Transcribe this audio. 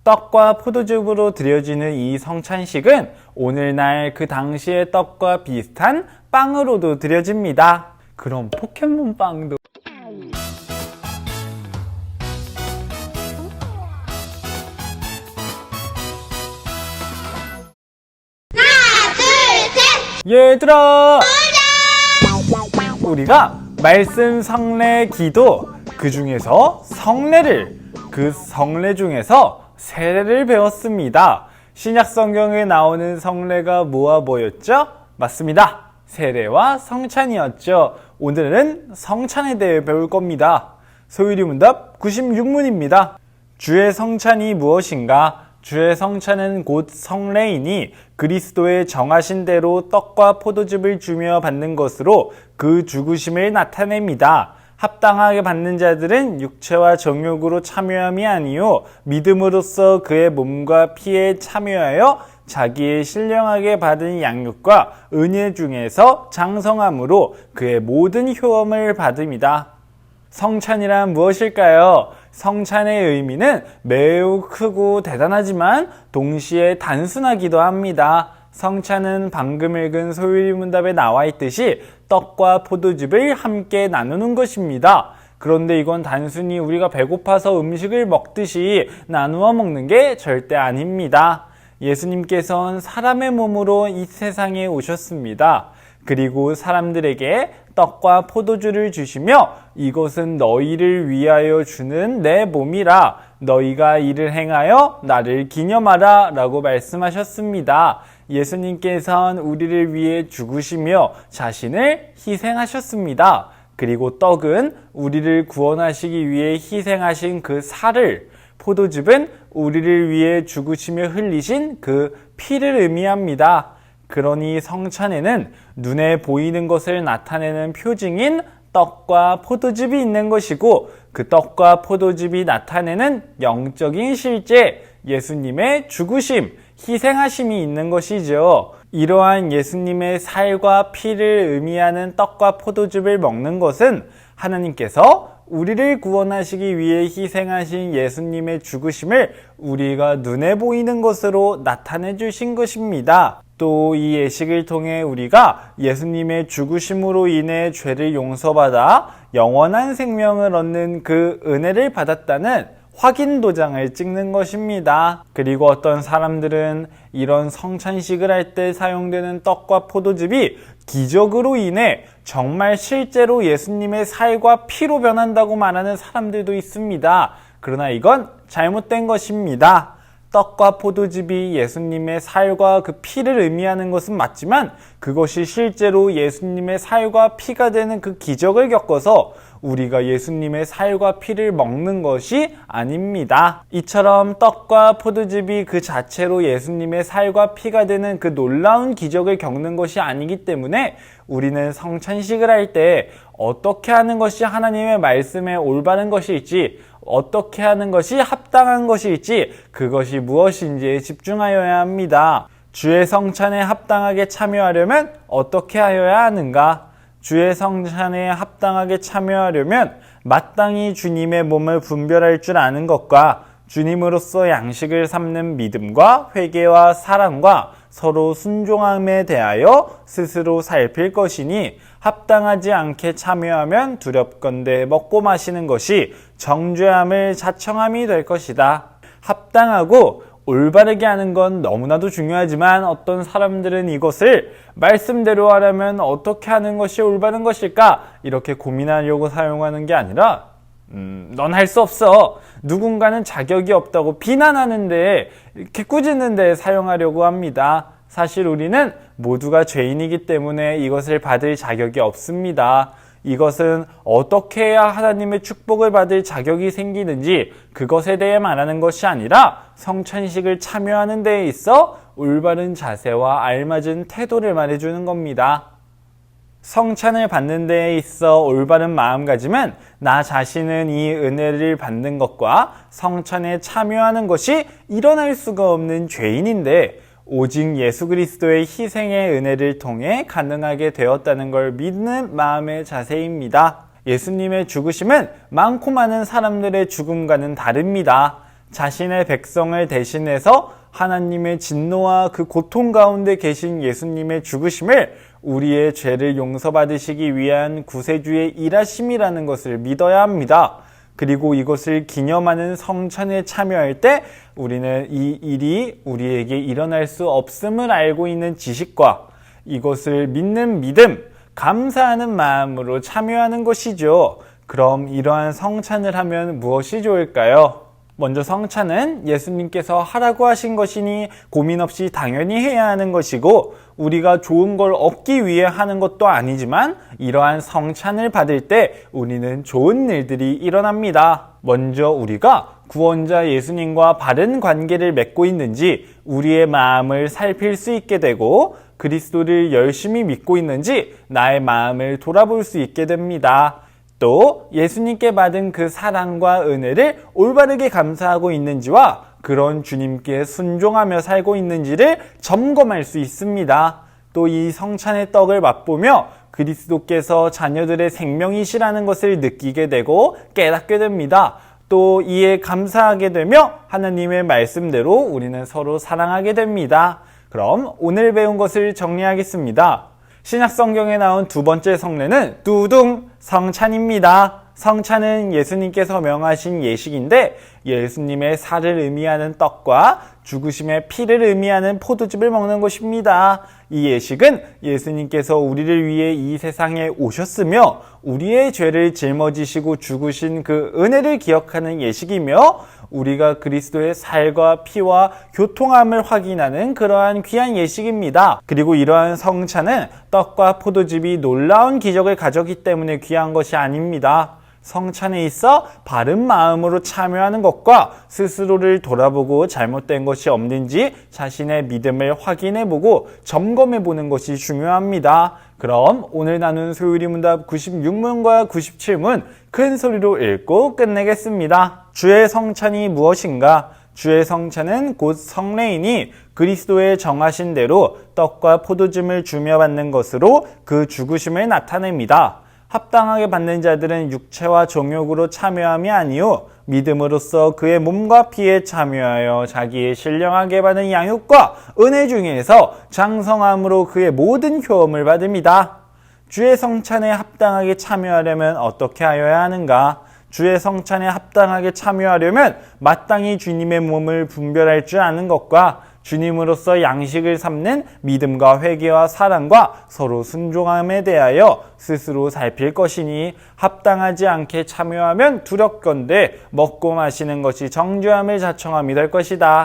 떡과 포도즙으로 드려지는 이 성찬식은 오늘날 그 당시의 떡과 비슷한 빵으로도 드려집니다. 그럼 포켓몬빵도 얘들아! 우리가 말씀, 성례, 기도, 그 중에서 성례를, 그 성례 중에서 세례를 배웠습니다. 신약 성경에 나오는 성례가 뭐였죠? 맞습니다. 세례와 성찬이었죠. 오늘은 성찬에 대해 배울 겁니다. 소율이 문답 96문입니다. 주의 성찬이 무엇인가? 주의 성찬은 곧 성례이니 그리스도의 정하신 대로 떡과 포도즙을 주며 받는 것으로 그 죽으심을 나타냅니다. 합당하게 받는 자들은 육체와 정욕으로 참여함이 아니요 믿음으로써 그의 몸과 피에 참여하여 자기의 신령하게 받은 양육과 은혜 중에서 장성함으로 그의 모든 효험을 받음이다. 성찬이란 무엇일까요? 성찬의 의미는 매우 크고 대단하지만 동시에 단순하기도 합니다. 성찬은 방금 읽은 소율이 문답에 나와 있듯이 떡과 포도즙을 함께 나누는 것입니다. 그런데 이건 단순히 우리가 배고파서 음식을 먹듯이 나누어 먹는 게 절대 아닙니다. 예수님께서는 사람의 몸으로 이 세상에 오셨습니다. 그리고 사람들에게 떡과 포도주를 주시며 이것은 너희를 위하여 주는 내 몸이라 너희가 이를 행하여 나를 기념하라 라고 말씀하셨습니다. 예수님께서는 우리를 위해 죽으시며 자신을 희생하셨습니다. 그리고 떡은 우리를 구원하시기 위해 희생하신 그 살을, 포도즙은 우리를 위해 죽으시며 흘리신 그 피를 의미합니다. 그러니 성찬에는 눈에 보이는 것을 나타내는 표징인 떡과 포도즙이 있는 것이고 그 떡과 포도즙이 나타내는 영적인 실제, 예수님의 죽으심, 희생하심이 있는 것이죠. 이러한 예수님의 살과 피를 의미하는 떡과 포도즙을 먹는 것은 하나님께서 우리를 구원하시기 위해 희생하신 예수님의 죽으심을 우리가 눈에 보이는 것으로 나타내 주신 것입니다. 또 이 예식을 통해 우리가 예수님의 죽으심으로 인해 죄를 용서받아 영원한 생명을 얻는 그 은혜를 받았다는 확인 도장을 찍는 것입니다. 그리고 어떤 사람들은 이런 성찬식을 할 때 사용되는 떡과 포도즙이 기적으로 인해 정말 실제로 예수님의 살과 피로 변한다고 말하는 사람들도 있습니다. 그러나 이건 잘못된 것입니다. 떡과 포도즙이 예수님의 살과 그 피를 의미하는 것은 맞지만 그것이 실제로 예수님의 살과 피가 되는 그 기적을 겪어서 우리가 예수님의 살과 피를 먹는 것이 아닙니다. 이처럼 떡과 포도즙이 그 자체로 예수님의 살과 피가 되는 그 놀라운 기적을 겪는 것이 아니기 때문에 우리는 성찬식을 할 때 어떻게 하는 것이 하나님의 말씀에 올바른 것일지, 어떻게 하는 것이 합당한 것일지, 그것이 무엇인지에 집중하여야 합니다. 주의 성찬에 합당하게 참여하려면 어떻게 하여야 하는가? 주의 성찬에 합당하게 참여하려면 마땅히 주님의 몸을 분별할 줄 아는 것과 주님으로서 양식을 삼는 믿음과 회개와 사랑과 서로 순종함에 대하여 스스로 살필 것이니 합당하지 않게 참여하면 두렵건대 먹고 마시는 것이 정죄함을 자청함이 될 것이다. 합당하고 올바르게 하는 건 너무나도 중요하지만 어떤 사람들은 이것을 말씀대로 하려면 어떻게 하는 것이 올바른 것일까? 이렇게 고민하려고 사용하는 게 아니라 넌 할 수 없어. 누군가는 자격이 없다고 비난하는데 이렇게 꾸짖는데 사용하려고 합니다. 사실 우리는 모두가 죄인이기 때문에 이것을 받을 자격이 없습니다. 이것은 어떻게 해야 하나님의 축복을 받을 자격이 생기는지 그것에 대해 말하는 것이 아니라 성찬식을 참여하는 데에 있어 올바른 자세와 알맞은 태도를 말해주는 겁니다. 성찬을 받는 데에 있어 올바른 마음가짐은 나 자신은 이 은혜를 받는 것과 성찬에 참여하는 것이 일어날 수가 없는 죄인인데 오직 예수 그리스도의 희생의 은혜를 통해 가능하게 되었다는 걸 믿는 마음의 자세입니다. 예수님의 죽으심은 많고 많은 사람들의 죽음과는 다릅니다. 자신의 백성을 대신해서 하나님의 진노와 그 고통 가운데 계신 예수님의 죽으심을 우리의 죄를 용서받으시기 위한 구세주의 일하심이라는 것을 믿어야 합니다. 그리고 이것을 기념하는 성찬에 참여할 때 우리는 이 일이 우리에게 일어날 수 없음을 알고 있는 지식과 이것을 믿는 믿음, 감사하는 마음으로 참여하는 것이죠. 그럼 이러한 성찬을 하면 무엇이 좋을까요? 먼저 성찬은 예수님께서 하라고 하신 것이니 고민 없이 당연히 해야 하는 것이고 우리가 좋은 걸 얻기 위해 하는 것도 아니지만 이러한 성찬을 받을 때 우리는 좋은 일들이 일어납니다. 먼저 우리가 구원자 예수님과 바른 관계를 맺고 있는지 우리의 마음을 살필 수 있게 되고 그리스도를 열심히 믿고 있는지 나의 마음을 돌아볼 수 있게 됩니다. 또 예수님께 받은 그 사랑과 은혜를 올바르게 감사하고 있는지와 그런 주님께 순종하며 살고 있는지를 점검할 수 있습니다. 또 이 성찬의 떡을 맛보며 그리스도께서 자녀들의 생명이시라는 것을 느끼게 되고 깨닫게 됩니다. 또 이에 감사하게 되며 하나님의 말씀대로 우리는 서로 사랑하게 됩니다. 그럼 오늘 배운 것을 정리하겠습니다. 신약 성경에 나온 두 번째 성례는 뚜둥 성찬입니다. 성찬은 예수님께서 명하신 예식인데 예수님의 살을 의미하는 떡과 죽으심의 피를 의미하는 포도즙을 먹는 것입니다. 이 예식은 예수님께서 우리를 위해 이 세상에 오셨으며 우리의 죄를 짊어지시고 죽으신 그 은혜를 기억하는 예식이며 우리가 그리스도의 살과 피와 교통함을 확인하는 그러한 귀한 예식입니다. 그리고 이러한 성찬은 떡과 포도즙이 놀라운 기적을 가졌기 때문에 귀한 것이 아닙니다. 성찬에 있어 바른 마음으로 참여하는 것과 스스로를 돌아보고 잘못된 것이 없는지 자신의 믿음을 확인해보고 점검해보는 것이 중요합니다. 그럼 오늘 나눈 소율이 문답 96문과 97문 큰 소리로 읽고 끝내겠습니다. 주의 성찬이 무엇인가? 주의 성찬은 곧 성례이니 그리스도의 정하신 대로 떡과 포도즙을 주며 받는 것으로 그 죽으심을 나타냅니다. 합당하게 받는 자들은 육체와 정욕으로 참여함이 아니요 믿음으로써 그의 몸과 피에 참여하여 자기의 신령하게 받은 양육과 은혜 중에서 장성함으로 그의 모든 효험을 받습니다. 주의 성찬에 합당하게 참여하려면 어떻게 하여야 하는가? 주의 성찬에 합당하게 참여하려면 마땅히 주님의 몸을 분별할 줄 아는 것과 주님으로서 양식을 삼는 믿음과 회개와 사랑과 서로 순종함에 대하여 스스로 살필 것이니 합당하지 않게 참여하면 두렵건대 먹고 마시는 것이 정죄함을 자청함이 될 것이다.